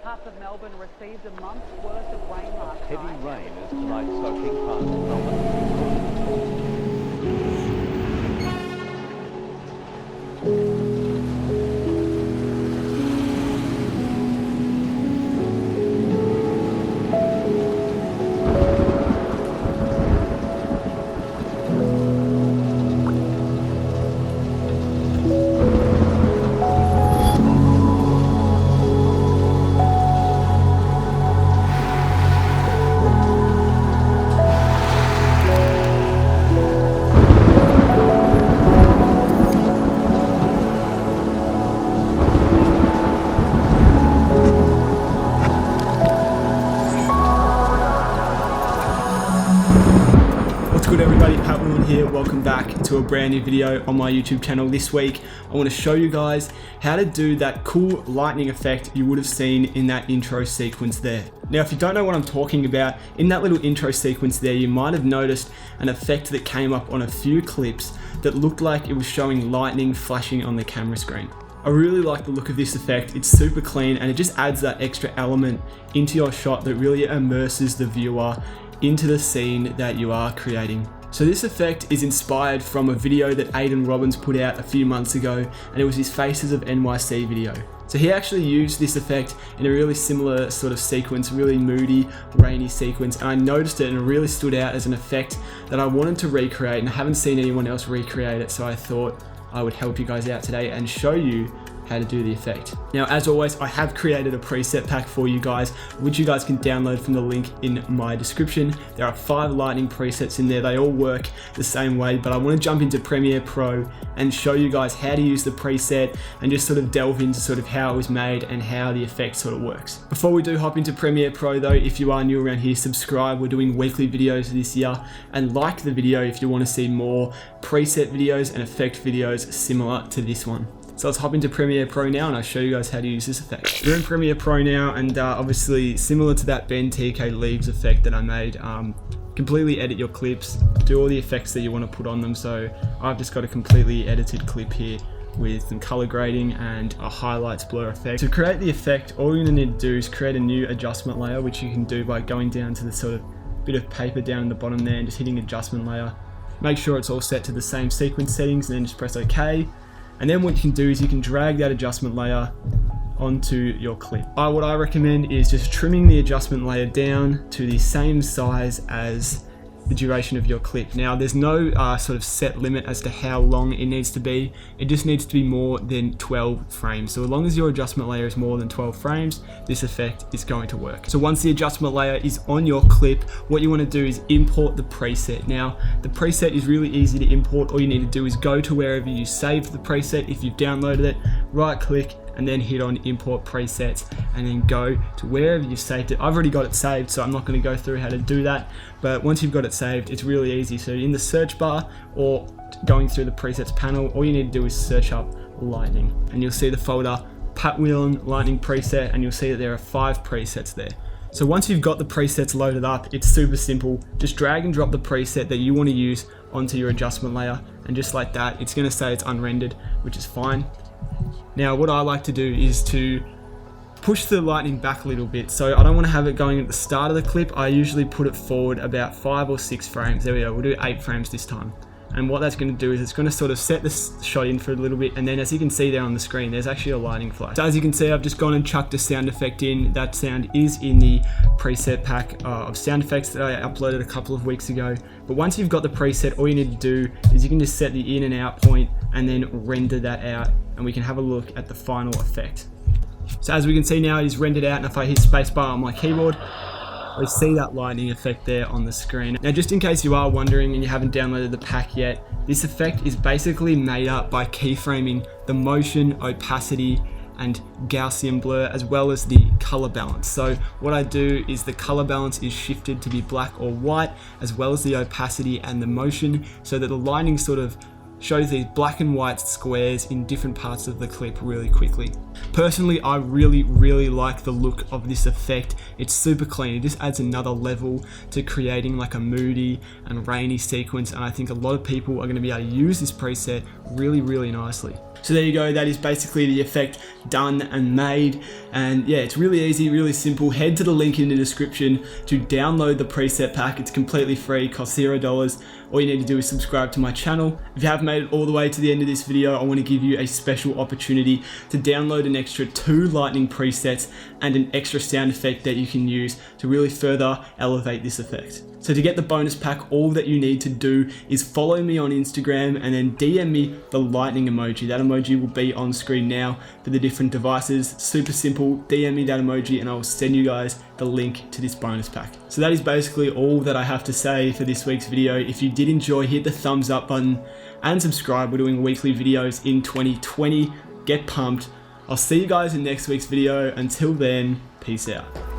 Parts of Melbourne received a month's worth of rain last night. Heavy rain is tonight soaking parts of Melbourne. What's good everybody, 𝙊𝙤𝙣 here. Welcome back to a brand new video on my YouTube channel. This week I want to show you guys how to do that cool lightning effect you would have seen in that intro sequence there. Now if you don't know what I'm talking about, in that little intro sequence there you might have noticed an effect that came up on a few clips that looked like it was showing lightning flashing on the camera screen. I really like the look of this effect. It's super clean and it just adds that extra element into your shot that really immerses the viewer into the scene that you are creating. So this effect is inspired from a video that 𝙤𝙤 put out a few months ago, and it was his Faces of NYC video. So he actually used this effect in a really similar sort of sequence, really moody, rainy sequence, and I noticed it and it really stood out as an effect that I wanted to recreate, and I haven't seen anyone else recreate it, so I thought I would help you guys out today and show you how to do the effect. Now, as always, I have created a preset pack for you guys, which you guys can download from the link in my description. There are 5 lightning presets in there. They all work the same way, but I want to jump into Premiere Pro and show you guys how to use the preset and just sort of delve into sort of how it was made and how the effect sort of works. Before we do hop into Premiere Pro though, if you are new around here, subscribe. We're doing weekly videos this year, and like the video if you want to see more preset videos and effect videos similar to this one. So let's hop into Premiere Pro now and I'll show you guys how to use this effect. We're in Premiere Pro now, and obviously similar to that 𝙤𝙤𝙬𝙁 effect that I made, completely edit your clips, do all the effects that you want to put on them. So I've just got a completely edited clip here with some color grading and a highlights blur effect. To create the effect, all you're going to need to do is create a new adjustment layer, which you can do by going down to the sort of bit of paper down in the bottom there and just hitting adjustment layer. Make sure it's all set to the same sequence settings and then just press OK. And then what you can do is you can drag that adjustment layer onto your clip. What I recommend is just trimming the adjustment layer down to the same size as the duration of your clip. Now there's no sort of set limit as to how long it needs to be. It just needs to be more than 12 frames. So as long as your adjustment layer is more than 12 frames, this effect is going to work. So once the adjustment layer is on your clip, what you want to do is import the preset. Now the preset is really easy to import. All you need to do is go to wherever you saved the preset. If you've downloaded it, right click and then hit on import presets and then go to wherever you saved it. I've already got it saved, so I'm not going to go through how to do that, but once you've got it saved, it's really easy. So in the search bar or going through the presets panel, all you need to do is search up lightning and you'll see the folder 𝙤𝙤𝙬𝙁 lightning preset, and you'll see that there are 5 presets there. So once you've got the presets loaded up, it's super simple. Just drag and drop the preset that you want to use onto your adjustment layer, and just like that, it's going to say it's unrendered, which is fine. Now what I like to do is to push the lightning back a little bit. So I don't want to have it going at the start of the clip. I usually put it forward about 5 or 6 frames. There we go, we'll do 8 frames this time. And what that's going to do is it's going to sort of set this shot in for a little bit, and then as you can see there on the screen, there's actually a lightning flash. So as you can see, I've just gone and chucked a sound effect in. That sound is in the preset pack of sound effects that I uploaded a couple of weeks ago. But once you've got the preset, all you need to do is you can just set the in and out point and then render that out, and we can have a look at the final effect. So as we can see now, it is rendered out, and if I hit spacebar on my keyboard, we see that lightning effect there on the screen. Now just in case you are wondering and you haven't downloaded the pack yet, this effect is basically made up by keyframing the motion, opacity, and Gaussian blur, as well as the color balance. So what I do is the color balance is shifted to be black or white, as well as the opacity and the motion, so that the lightning sort of shows these black and white squares in different parts of the clip really quickly. Personally, I really like the look of this effect. It's super clean. It just adds another level to creating like a moody and rainy sequence, and I think a lot of people are going to be able to use this preset really nicely. So there you go, that is basically the effect done and made. And yeah, it's really easy, really simple. Head to the link in the description to download the preset pack. It's completely free, costs $0. All you need to do is subscribe to my channel. If you haven't made it all the way to the end of this video, I want to give you a special opportunity to download an extra 2 lightning presets and an extra sound effect that you can use to really further elevate this effect. So to get the bonus pack, all that you need to do is follow me on Instagram and then DM me the lightning emoji. That emoji will be on screen now for the different devices. Super simple, DM me that emoji and I will send you guys the link to this bonus pack. So that is basically all that I have to say for this week's video. If you did enjoy, hit the thumbs up button and subscribe. We're doing weekly videos in 2020. Get pumped. I'll see you guys in next week's video. Until then, peace out.